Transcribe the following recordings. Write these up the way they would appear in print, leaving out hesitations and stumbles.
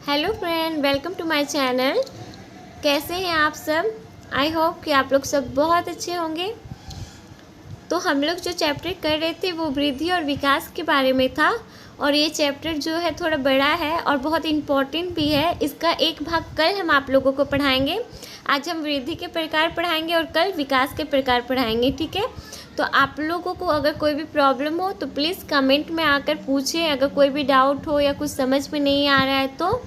Hello friend, welcome to my channel. कैसे हैं आप सब? आई होप कि आप लोग सब बहुत अच्छे होंगे। तो हम लोग जो चैप्टर कर रहे थे वो वृद्धि और विकास के बारे में था, और ये चैप्टर जो है थोड़ा बड़ा है और बहुत इम्पोर्टेंट भी है। इसका एक भाग कल हम आप लोगों को पढ़ाएंगे। आज हम वृद्धि के प्रकार पढ़ाएंगे और कल विकास के प्रकार पढ़ाएंगे, ठीक है। तो आप लोगों को अगर कोई भी प्रॉब्लम हो तो प्लीज़ कमेंट में आकर पूछें, अगर कोई भी डाउट हो या कुछ समझ में नहीं आ रहा है तो।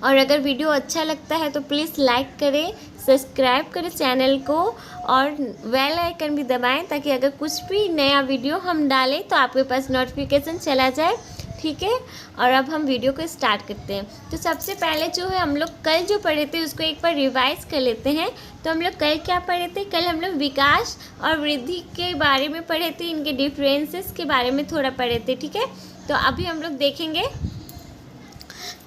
और अगर वीडियो अच्छा लगता है तो प्लीज़ लाइक करें, सब्सक्राइब करें चैनल को और बेल आइकन भी दबाएं, ताकि अगर कुछ भी नया वीडियो हम डालें तो आपके पास नोटिफिकेशन चला जाए, ठीक है। और अब हम वीडियो को स्टार्ट करते हैं। तो सबसे पहले जो है हम लोग कल जो पढ़े थे उसको एक बार रिवाइज कर लेते हैं। तो हम लोग कल क्या पढ़े थे? कल हम लोग विकास और वृद्धि के बारे में पढ़े थे, इनके डिफरेंसेस के बारे में थोड़ा पढ़े थे, ठीक है। तो अभी हम लोग देखेंगे।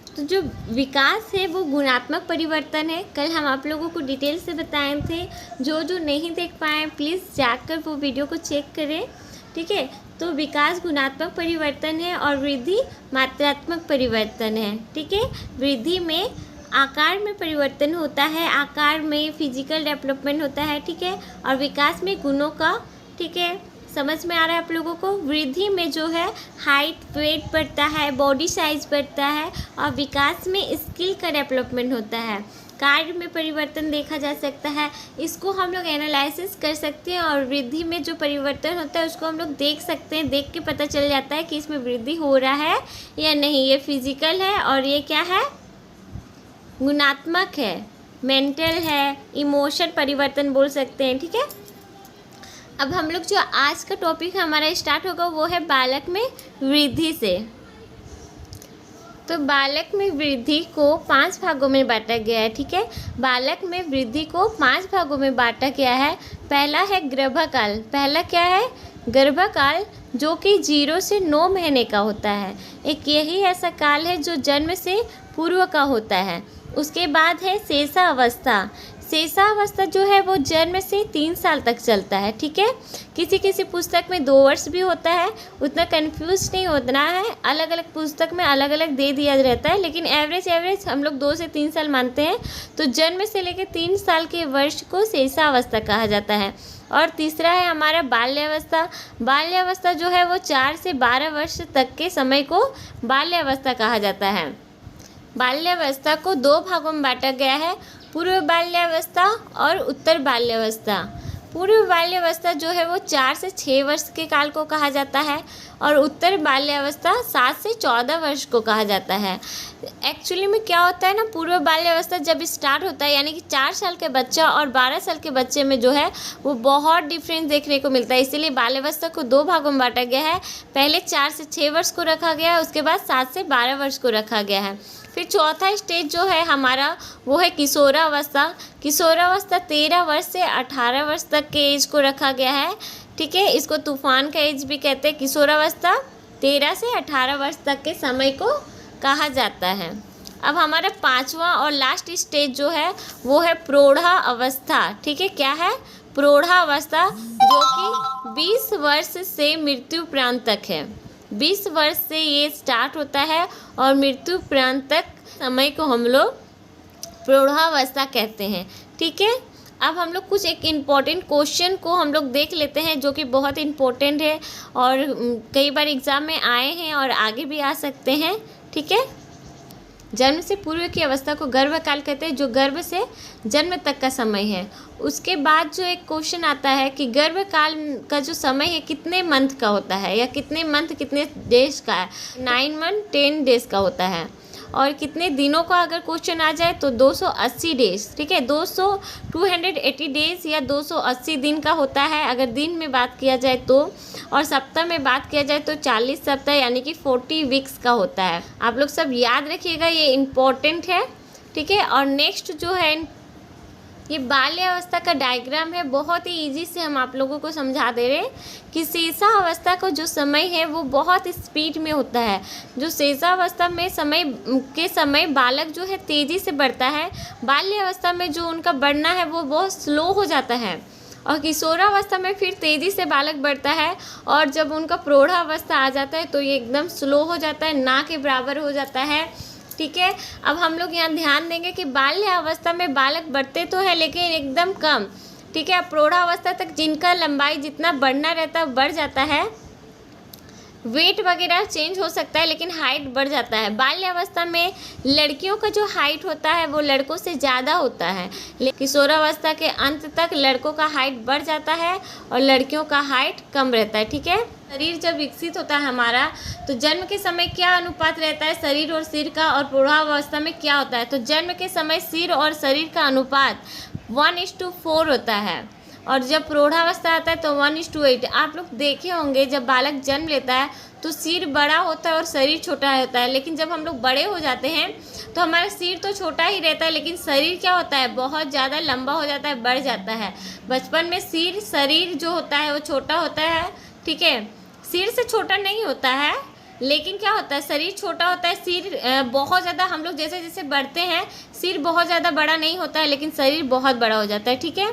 तो जो विकास है वो गुणात्मक परिवर्तन है। कल हम आप लोगों को डिटेल से बताए थे। जो नहीं देख पाए प्लीज़ जाकर वो वीडियो को चेक करें, ठीक है। तो विकास गुणात्मक परिवर्तन है और वृद्धि मात्रात्मक परिवर्तन है, ठीक है। वृद्धि में आकार में परिवर्तन होता है, आकार में फिजिकल डेवलपमेंट होता है, ठीक है। और विकास में गुणों का, ठीक है, समझ में आ रहा है आप लोगों को। वृद्धि में जो है हाइट, वेट बढ़ता है, बॉडी साइज बढ़ता है, और विकास में स्किल का डेवलपमेंट होता है, कार्य में परिवर्तन देखा जा सकता है। इसको हम लोग एनालिसिस कर सकते हैं, और वृद्धि में जो परिवर्तन होता है उसको हम लोग देख सकते हैं। देख के पता चल जाता है कि इसमें वृद्धि हो रहा है या नहीं। ये फिजिकल है और ये क्या है? गुणात्मक है, मेंटल है, इमोशन परिवर्तन बोल सकते हैं, ठीक है। अब हम लोग जो आज का टॉपिक हमारा स्टार्ट होगा वो है बालक में वृद्धि से। तो बालक में वृद्धि को 5 भागों में बांटा गया है, ठीक है। बालक में वृद्धि को 5 भागों में बांटा गया है। पहला है गर्भकाल। पहला क्या है? गर्भकाल, जो कि 0 से 9 महीने का होता है। एक यही ऐसा काल है जो जन्म से पूर्व का होता है। उसके बाद है शेषावस्था। शेषावस्था जो है वो जन्म से 3 साल तक चलता है, ठीक है। किसी किसी पुस्तक में 2 वर्ष भी होता है, उतना कंफ्यूज नहीं होना है। अलग अलग पुस्तक में अलग अलग दे दिया रहता है, लेकिन एवरेज हम लोग 2 से 3 साल मानते हैं। तो जन्म से लेकर 3 साल के वर्ष को शेषावस्था कहा जाता है। और तीसरा है हमारा बाल्यावस्था। बाल्यावस्था जो है वो 4 से 12 वर्ष तक के समय को बाल्यावस्था कहा जाता है। बाल्यावस्था को 2 भागों में बांटा गया है, पूर्व बाल्यावस्था और उत्तर बाल्यावस्था। पूर्व बाल्यावस्था जो है वो 4 से 6 वर्ष के काल को कहा जाता है, और उत्तर बाल्यावस्था 7 से 14 वर्ष को कहा जाता है। एक्चुअली में क्या होता है ना, पूर्व बाल्यावस्था जब स्टार्ट होता है, यानी कि 4 साल के बच्चा और 12 साल के बच्चे में जो है वो बहुत डिफरेंस देखने को मिलता है। इसीलिए बाल्यावस्था को 2 भागों में बांटा गया है। पहले 4 से 6 वर्ष को रखा गया है, उसके बाद 7 से 12 वर्ष को रखा गया है। फिर चौथा स्टेज जो है हमारा वो है किशोरावस्था। किशोरावस्था 13 वर्ष से 18 वर्ष तक के एज को रखा गया है, ठीक है। इसको तूफान का एज भी कहते हैं। किशोरावस्था 13 से 18 वर्ष तक के समय को कहा जाता है। अब हमारा 5वां और लास्ट स्टेज जो है वो है प्रौढ़ा अवस्था, ठीक है। क्या है? प्रौढ़ा अवस्था, जो कि 20 वर्ष से मृत्यु प्रांत तक है। 20 वर्ष से ये स्टार्ट होता है और मृत्यु प्रांत तक समय को हम लोग प्रौढ़ावस्था कहते हैं, ठीक है। अब हम लोग कुछ एक इम्पॉर्टेंट क्वेश्चन को हम लोग देख लेते हैं, जो कि बहुत इम्पोर्टेंट है और कई बार एग्ज़ाम में आए हैं और आगे भी आ सकते हैं, ठीक है। जन्म से पूर्व की अवस्था को गर्भकाल कहते हैं, जो गर्भ से जन्म तक का समय है। उसके बाद जो एक क्वेश्चन आता है कि गर्भकाल का जो समय है कितने मंथ का होता है, या कितने मंथ कितने डेज का है। 9 मंथ 10 डेज का होता है। और कितने दिनों का अगर क्वेश्चन आ जाए तो 280 डेज, ठीक है। 280 डेज या 280 दिन का होता है अगर दिन में बात किया जाए तो। और सप्ताह में बात किया जाए तो 40 सप्ताह यानी कि 40 वीक्स का होता है। आप लोग सब याद रखिएगा, ये इम्पोर्टेंट है, ठीक है। और नेक्स्ट जो है ये बाल्यावस्था का डायग्राम है। बहुत ही इजी से हम आप लोगों को समझा दे रहे हैं कि शेषावस्था का जो समय है वो बहुत स्पीड में होता है। जो शेषावस्था में समय बालक जो है तेज़ी से बढ़ता है। बाल्यावस्था में जो उनका बढ़ना है वो बहुत स्लो हो जाता है, और किशोरावस्था में फिर तेज़ी से बालक बढ़ता है, और जब उनका प्रौढ़ावस्था आ जाता है तो ये एकदम स्लो हो जाता है, ना के बराबर हो जाता है। ठीक है। अब हम लोग यहाँ ध्यान देंगे कि बाल्यावस्था में बालक बढ़ते तो है लेकिन एकदम कम, ठीक है। प्रौढ़ावस्था तक जिनका लंबाई जितना बढ़ना रहता है बढ़ जाता है, वेट वगैरह चेंज हो सकता है लेकिन हाइट बढ़ जाता है। बाल्यावस्था में लड़कियों का जो हाइट होता है वो लड़कों से ज़्यादा होता है, लेकिन किशोरावस्था के अंत तक लड़कों का हाइट बढ़ जाता है और लड़कियों का हाइट कम रहता है, ठीक है। शरीर जब विकसित होता है हमारा, तो जन्म के समय क्या अनुपात रहता है शरीर और सिर का, और प्रौढ़ावस्था में क्या होता है? तो जन्म के समय सिर और शरीर का अनुपात 1:4 होता है, और जब प्रौढ़ावस्था आता है तो 1:8। आप लोग देखे होंगे जब बालक जन्म लेता है तो सिर बड़ा होता है और शरीर छोटा होता है, लेकिन जब हम लोग बड़े हो जाते हैं तो हमारा सिर तो छोटा ही रहता है लेकिन शरीर क्या होता है, बहुत ज़्यादा लंबा हो जाता है, बढ़ जाता है। बचपन में शरीर जो होता है वो छोटा होता है, ठीक है। सिर से छोटा नहीं होता है, लेकिन क्या होता है, शरीर छोटा होता है, सिर बहुत ज़्यादा, हम लोग जैसे जैसे बढ़ते हैं सिर बहुत ज़्यादा बड़ा नहीं होता है लेकिन शरीर बहुत बड़ा हो जाता है, ठीक है।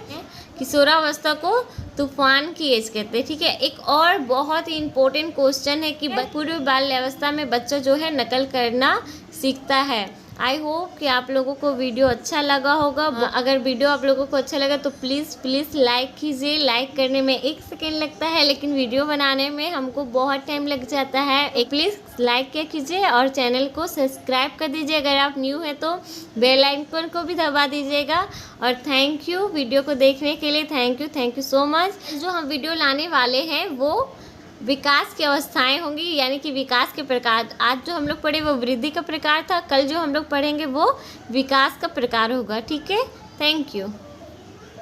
किशोरावस्था को तूफान की एज कहते हैं, ठीक है। एक और बहुत ही इम्पोर्टेंट क्वेश्चन है कि पूर्व बाल्यावस्था में बच्चा जो है नकल करना सीखता है। आई होप कि आप लोगों को वीडियो अच्छा लगा होगा। अगर वीडियो आप लोगों को अच्छा लगा तो प्लीज़ लाइक कीजिए। लाइक करने में 1 सेकेंड लगता है लेकिन वीडियो बनाने में हमको बहुत टाइम लग जाता है। प्लीज़ लाइक क्या कीजिए और चैनल को सब्सक्राइब कर दीजिए। अगर आप न्यू है तो बेल आइकन को भी दबा दीजिएगा। और थैंक यू वीडियो को देखने के लिए, थैंक यू सो मच। जो हम वीडियो लाने वाले हैं वो विकास की अवस्थाएं होंगी, यानी कि विकास के प्रकार। आज जो हम लोग पढ़े वो वृद्धि का प्रकार था, कल जो हम लोग पढ़ेंगे वो विकास का प्रकार होगा, ठीक है। Thank you.